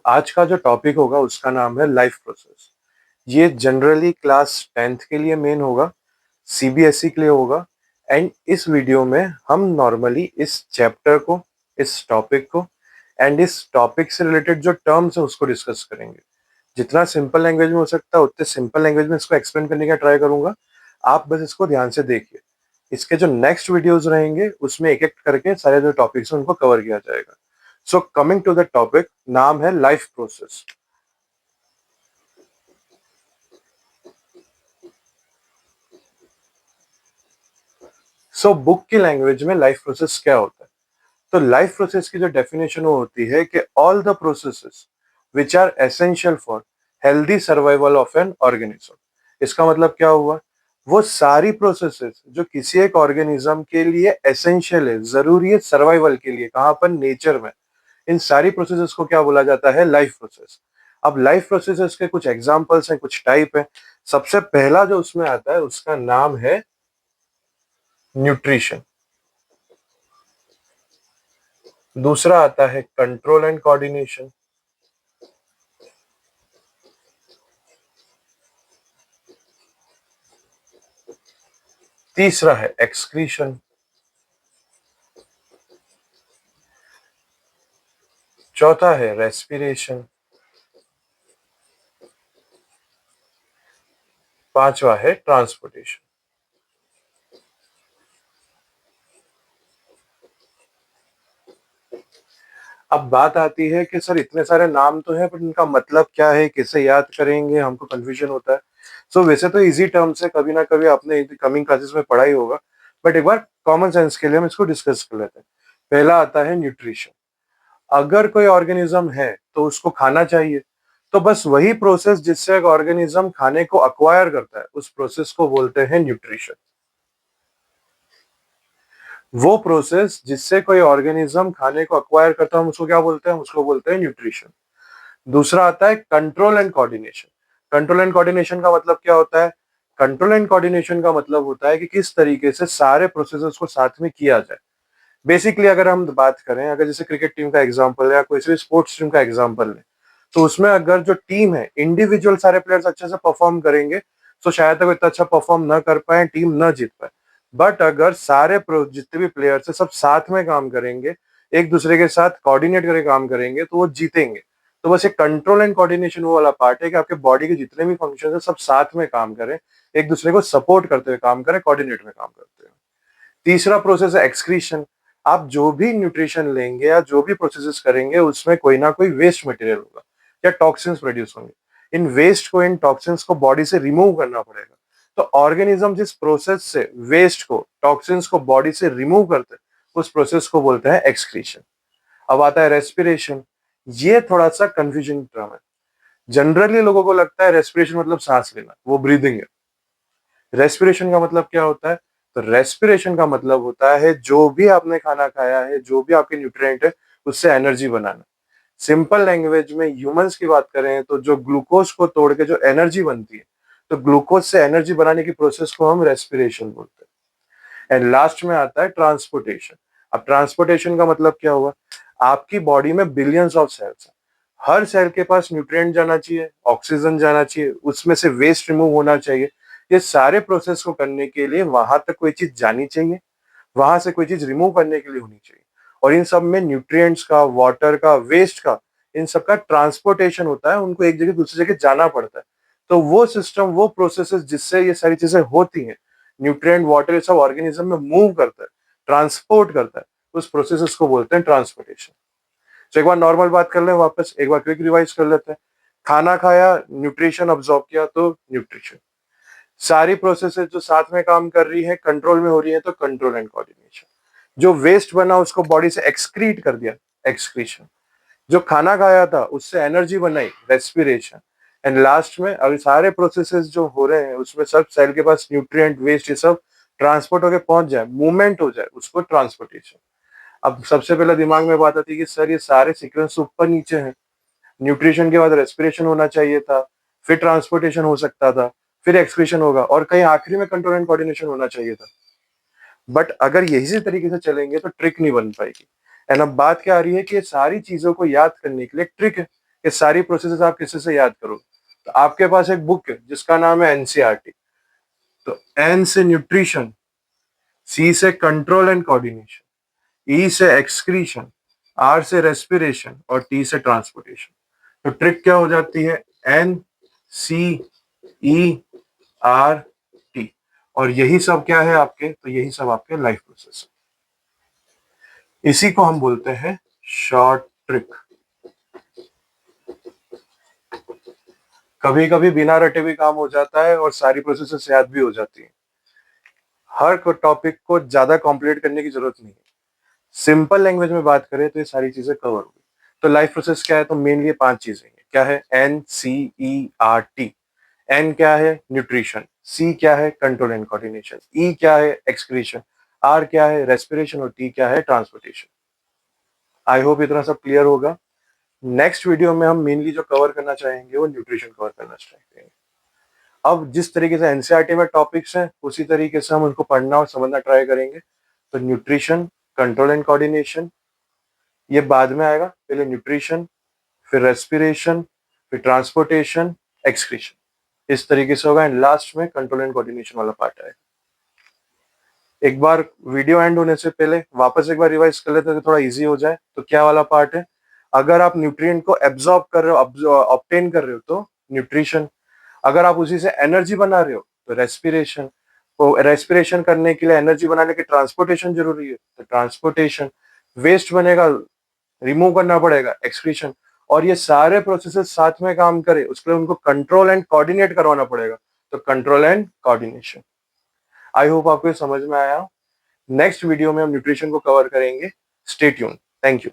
आज का जो टॉपिक होगा उसका नाम है लाइफ प्रोसेस। ये जनरली क्लास 10th के लिए मेन होगा, सीबीएसई के लिए होगा। एंड इस वीडियो में हम नॉर्मली इस चैप्टर को, इस टॉपिक को एंड इस टॉपिक से रिलेटेड जो टर्म्स है उसको डिस्कस करेंगे। जितना सिंपल लैंग्वेज में हो सकता है उतने सिंपल लैंग्वेज में इसको एक्सप्लेन करने का ट्राई करूंगा। आप बस इसको ध्यान से देखिए। इसके जो नेक्स्ट वीडियोस रहेंगे उसमें एक एक करके सारे जो टॉपिक्स हैं उनको कवर किया जाएगा। So coming to the topic, नाम है लाइफ प्रोसेस। बुक की लैंग्वेज में लाइफ प्रोसेस क्या होता है? तो लाइफ प्रोसेस की जो डेफिनेशन वो होती है कि all the processes which are essential for healthy survival of an organism. इसका मतलब क्या हुआ? वो सारी प्रोसेसेस जो किसी एक ऑर्गेनिज्म के लिए एसेंशियल है, जरूरी है सर्वाइवल के लिए, कहाँ पर? नेचर में। इन सारी प्रोसेसेस को क्या बोला जाता है? Life process. अब लाइफ प्रोसेसेस के कुछ एग्जांपल्स हैं, कुछ टाइप है। सबसे पहला जो उसमें आता है उसका नाम है न्यूट्रिशन। दूसरा आता है कंट्रोल एंड कोऑर्डिनेशन। तीसरा है एक्सक्रीशन। चौथा है रेस्पिरेशन। पांचवा है ट्रांसपोर्टेशन। अब बात आती है कि सर इतने सारे नाम तो हैं पर इनका मतलब क्या है, कैसे याद करेंगे, हमको कंफ्यूजन होता है। वैसे तो इजी टर्म्स है, कभी ना कभी आपने कमिंग क्लासेस में पढ़ा ही होगा, बट एक बार कॉमन सेंस के लिए हम इसको डिस्कस कर लेते हैं। पहला आता है न्यूट्रिशन। अगर कोई ऑर्गेनिज्म है तो उसको खाना चाहिए। तो बस वही प्रोसेस जिससे एक ऑर्गेनिज्म खाने को अक्वायर करता है उस प्रोसेस को बोलते हैं न्यूट्रिशन। वो प्रोसेस जिससे कोई ऑर्गेनिज्म खाने को अक्वायर करता है हम उसको क्या बोलते हैं? उसको बोलते हैं न्यूट्रिशन। दूसरा आता है control and coordination. Control and coordination का मतलब क्या होता है? कंट्रोल एंड कोऑर्डिनेशन का मतलब होता है कि किस तरीके से सारे प्रोसेसेस को साथ में किया जाए। बेसिकली अगर हम बात करें, अगर जैसे क्रिकेट टीम का एग्जांपल या कोई भी स्पोर्ट्स टीम का एग्जांपल लें, तो उसमें अगर जो टीम है, इंडिविजुअल सारे प्लेयर्स अच्छे से परफॉर्म करेंगे तो शायद तक इतना अच्छा परफॉर्म ना कर पाए, टीम ना जीत पाए। बट अगर सारे जितने भी प्लेयर्स है सब साथ में काम करेंगे, एक दूसरे के साथ कोऑर्डिनेट करके काम करेंगे तो वो जीतेंगे। तो बस ये कंट्रोल एंड कोऑर्डिनेशन वो वाला पार्ट है कि आपके बॉडी के जितने भी फंक्शन है सब साथ में काम करें, एक दूसरे को सपोर्ट करते हुए काम करें, कोऑर्डिनेट में काम करते हुए। तीसरा प्रोसेस है एक्सक्रीशन। आप जो भी न्यूट्रिशन लेंगे या जो भी प्रोसेसेस करेंगे उसमें कोई ना कोई वेस्ट मटेरियल होगा या टॉक्सिन्स प्रोड्यूस होंगे। इन वेस्ट को, इन टॉक्सिन्स को बॉडी से रिमूव करना पड़ेगा। तो ऑर्गेनिज्म जिस प्रोसेस से वेस्ट को, टॉक्सिन्स को बॉडी से रिमूव करते हैं उस प्रोसेस को बोलते हैं एक्सक्रीशन। अब आता है रेस्पिरेशन। ये थोड़ा सा कंफ्यूजिंग टर्म है। जनरली लोगों को लगता है रेस्पिरेशन मतलब सांस लेना, वो ब्रीदिंग है। रेस्पिरेशन का मतलब क्या होता है? तो रेस्पिरेशन का मतलब होता है जो भी आपने खाना खाया है, जो भी आपके न्यूट्रिएंट है, उससे एनर्जी बनाना। सिंपल लैंग्वेज में ह्यूमंस की बात करें तो जो ग्लूकोज को तोड़ के जो एनर्जी बनती है, तो ग्लूकोज से एनर्जी बनाने की प्रोसेस को हम रेस्पिरेशन बोलते हैं। एंड लास्ट में आता है ट्रांसपोर्टेशन। अब ट्रांसपोर्टेशन का मतलब क्या हुआ? आपकी बॉडी में बिलियंस ऑफ सेल्स हैं। हर सेल के पास न्यूट्रिएंट जाना चाहिए, ऑक्सीजन जाना चाहिए, उसमें से वेस्ट रिमूव होना चाहिए। ये सारे प्रोसेस को करने के लिए वहां तक कोई चीज जानी चाहिए, वहां से कोई चीज रिमूव करने के लिए होनी चाहिए। और इन सब में न्यूट्रिएंट्स का, वाटर का, वेस्ट का, इन सब का ट्रांसपोर्टेशन होता है। उनको एक जगह दूसरी जगह जाना पड़ता है। तो वो सिस्टम, वो प्रोसेसेस जिससे ये सारी चीजें होती हैं, न्यूट्रिएंट, वाटर, ये सब ऑर्गेनिज्म में मूव करता है, ट्रांसपोर्ट करता है, उस प्रोसेसेस को बोलते हैं ट्रांसपोर्टेशन। तो एक बार नॉर्मल बात कर लें, वापस एक बार क्विक रिवाइज कर लेते हैं। खाना खाया, न्यूट्रिशन अब्सॉर्ब किया, तो न्यूट्रिशन। सारी प्रोसेसेस जो साथ में काम कर रही है, कंट्रोल में हो रही है, तो कंट्रोल एंड कोऑर्डिनेशन। जो वेस्ट बना उसको बॉडी से एक्सक्रीट कर दिया, एक्सक्रीशन। जो खाना खाया था उससे एनर्जी बनाई, रेस्पिरेशन। एंड लास्ट में अभी सारे प्रोसेसेस जो हो रहे हैं उसमें सब सेल के पास न्यूट्रिएंट, वेस्ट, ये सब ट्रांसपोर्ट होके पहुंच जाए, मूवमेंट हो जाए, उसको ट्रांसपोर्टेशन। अब सबसे पहले दिमाग में बात आती है कि सर ये सारे सीक्वेंस ऊपर नीचे हैं। न्यूट्रिशन के बाद रेस्पिरेशन होना चाहिए था, फिर ट्रांसपोर्टेशन हो सकता था, फिर एक्सक्रीशन होगा और कहीं आखिरी में कंट्रोल एंड कोऑर्डिनेशन होना चाहिए था। बट अगर यही तरीके से चलेंगे तो ट्रिक नहीं बन पाएगी। एंड अब बात क्या आ रही है कि ये सारी चीजों को याद करने के लिए ट्रिक है। ये सारी प्रोसेसेस आप किसी से याद करो, तो आपके पास एक बुक है जिसका नाम है एनसीईआरटी। तो एन से न्यूट्रिशन, सी से कंट्रोल एंड कोऑर्डिनेशन, ई से एक्सक्रीशन, आर से रेस्पिरेशन और टी से ट्रांसपोर्टेशन। तो ट्रिक क्या हो जाती है, N C E R T, और यही सब क्या है आपके, तो यही सब आपके लाइफ प्रोसेस है। इसी को हम बोलते हैं शॉर्ट ट्रिक। कभी कभी बिना रटे भी काम हो जाता है और सारी प्रोसेसेस याद भी हो जाती है। हर टॉपिक को ज्यादा कॉम्प्लिकेट करने की जरूरत नहीं है, सिंपल लैंग्वेज में बात करें तो ये सारी चीजें कवर होगी। तो लाइफ प्रोसेस क्या है, तो मेनली 5 चीजें हैं। क्या है, N C E R T. N क्या है, न्यूट्रिशन। सी क्या है, कंट्रोल एंड कोऑर्डिनेशन। ई क्या है, एक्सक्रीशन। आर क्या है, रेस्पिरेशन। और टी क्या है, ट्रांसपोर्टेशन। आई होप इतना सब क्लियर होगा। नेक्स्ट वीडियो में हम मेनली जो कवर करना चाहेंगे वो न्यूट्रिशन कवर करना चाहेंगे। अब जिस तरीके से एनसीईआरटी में टॉपिक्स हैं उसी तरीके से हम उनको पढ़ना और समझना ट्राई करेंगे। तो न्यूट्रिशन, कंट्रोल एंड कोऑर्डिनेशन ये बाद में आएगा, पहले न्यूट्रिशन, फिर रेस्पिरेशन, फिर ट्रांसपोर्टेशन, एक्सक्रीशन, इस तरीके से होगा। एंड लास्ट में कंट्रोल एंड कोऑर्डिनेशन वाला पार्ट आएगा। एक बार वीडियो एंड होने से पहले वापस एक बार रिवाइज कर लेते हैं तो थोड़ा इजी हो जाए। तो क्या वाला पार्ट है, अगर आप न्यूट्रिएंट को एब्जॉर्ब कर रहे हो, ऑब्टेन कर रहे हो, तो न्यूट्रिशन। अगर आप उसी से एनर्जी बना रहे हो तो रेस्पिरेशन। तो रेस्पिरेशन करने के लिए, एनर्जी बनाने के ट्रांसपोर्टेशन जरूरी है, तो ट्रांसपोर्टेशन। वेस्ट बनेगा, रिमूव करना पड़ेगा, एक्सक्रीशन। और ये सारे प्रोसेसेस साथ में काम करे उसके लिए उनको कंट्रोल एंड कोऑर्डिनेट करवाना पड़ेगा, तो control and coordination. I hope आपको समझ में आया। नेक्स्ट वीडियो में हम न्यूट्रिशन को कवर करेंगे। Stay tune. Thank you.